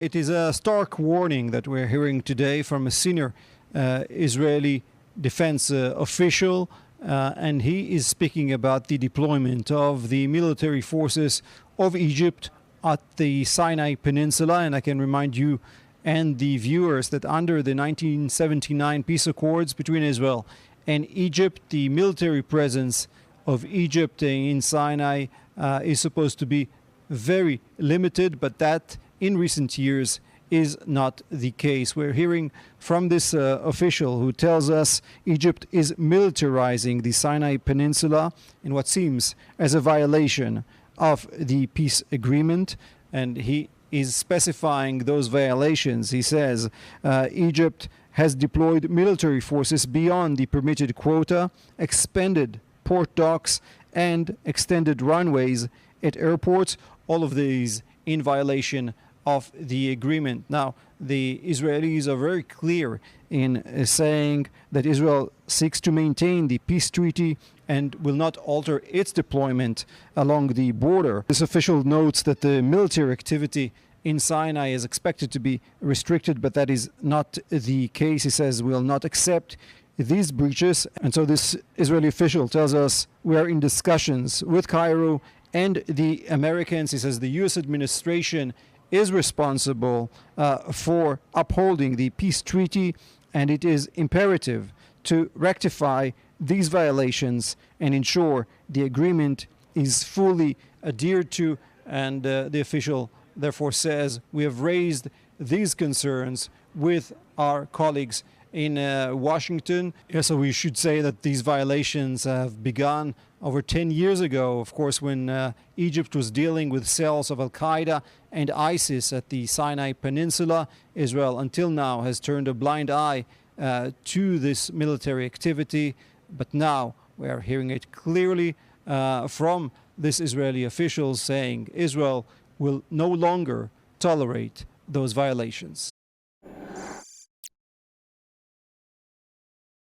It is a stark warning that we're hearing today from a senior Israeli defense official, and he is speaking about the deployment of the military forces of Egypt at the Sinai Peninsula. And I can remind you and the viewers that under the 1979 peace accords between Israel and Egypt, the military presence of Egypt in Sinai is supposed to be very limited, but that in recent years is not the case. We're hearing from this official who tells us Egypt is militarizing the Sinai Peninsula in what seems as a violation of the peace agreement, and he is specifying those violations. He says Egypt has deployed military forces beyond the permitted quota, expanded port docks, and extended runways at airports, all of these in violation of the agreement. Now, the Israelis are very clear in saying that Israel seeks to maintain the peace treaty and will not alter its deployment along the border. This official notes that the military activity in Sinai is expected to be restricted, but that is not the case. He says we will not accept these breaches. And so this Israeli official tells us we are in discussions with Cairo and the Americans. He says the U.S. administration is responsible for upholding the peace treaty, and it is imperative to rectify these violations and ensure the agreement is fully adhered to. And the official therefore says we have raised these concerns with our colleagues in Washington. So we should say that these violations have begun over 10 years ago, of course, when Egypt was dealing with cells of Al-Qaeda and ISIS at the Sinai Peninsula. Israel, until now, has turned a blind eye to this military activity. But now we are hearing it clearly from this Israeli official saying Israel will no longer tolerate those violations.